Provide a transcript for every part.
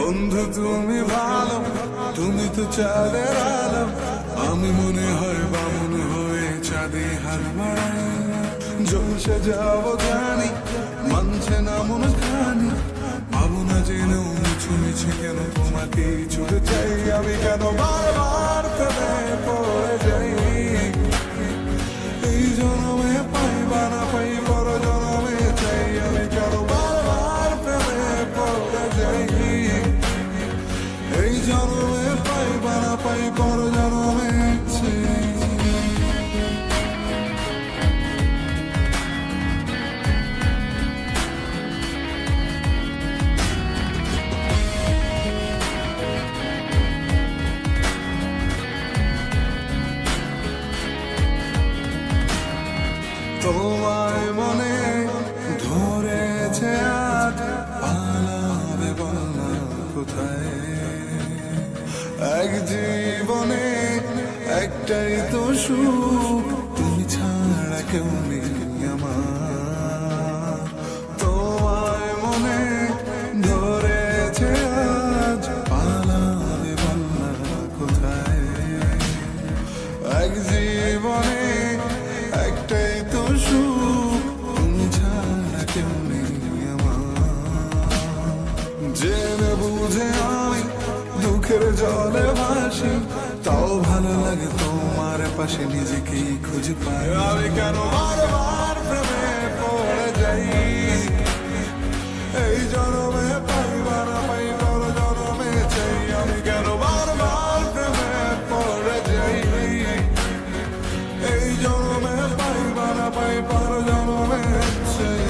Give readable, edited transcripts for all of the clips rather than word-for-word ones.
বন্ধু তুমি ভালো, তুমি তো চাঁদের আলো, আমি মনে হয় বামুন হয়ে চাঁদে হার বাড়াই। জলসে যাবো জানি, মানছে না মন খানি, পাবো না জেনেও মিছু মিছে কেন তোমাকে ছুটে চাই। আমি কেন বারবার প্রেমে পড়ে যাই, এই জন্মে পাই বা না পাই পর জন্মে চাই। আমি কেন বারবার প্রেমে পড়ে যাই, এই জন্মে পাই বা না পাই পর জন্মে চাই। তোমায় মনে ধরেছে আজ, পালাবে বলনা কোথায়। এক জীবনে একটাই তো সুখ, তুমি ছাড়া কেউ নেই আমার। তোমায় মনে ধরেছে আজ, পালাবে বলনা কোথায়। এক জীবনে একটাই তো সুখ, তুমি ছাড়া কেউ নেই আমার। জেনে বুঝে আমি দুঃখের জলে ভাসি, তাও ভালো লাগে তোমার পাশে নিজেকেই খুঁজে পাই। আমি কেন বারবার প্রেমে পড়ে যাই, এই জন্মে পাই বা না পাই পর জন্মে চাই। আমি কেন বারবার প্রেমে পড়ে যাই, এই জন্মে পাই বা না পাই পর জন্মে চাই।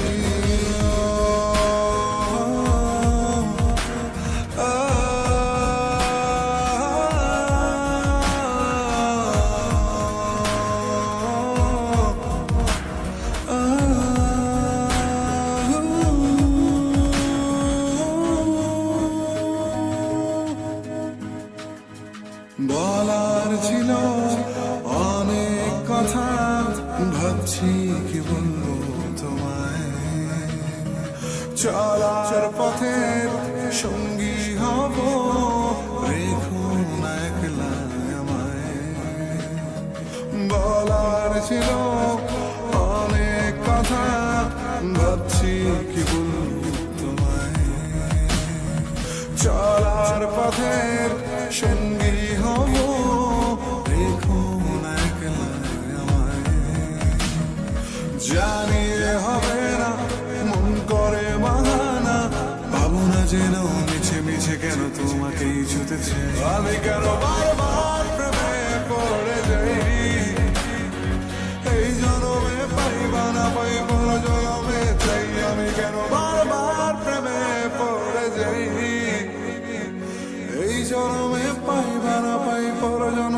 বলার ছিল অনেক কথা, ভাবছি কি বলবো তোমায়। চলার পথের সঙ্গী হব, রেখো না একলা আমায়। বলার ছিল অনেক কথা, ভাবছি কি বলবো তোমায়। চলার পথের সঙ্গী হব, রেখো না একলা আমায়। জানি হবে না মন করে বাহানা, পাবো না যেন মিছে মিছে কেন তোমাকেই ছুটেছে। আমি কেন বারবার প্রেমে পড়ে যাই, এই জন্মে পাই বা না পাই পর জন্মে চাই। আমি কেন বারবার প্রেমে পড়ে যাই, এই জন্মে পাই বা না পাই পর জন্মে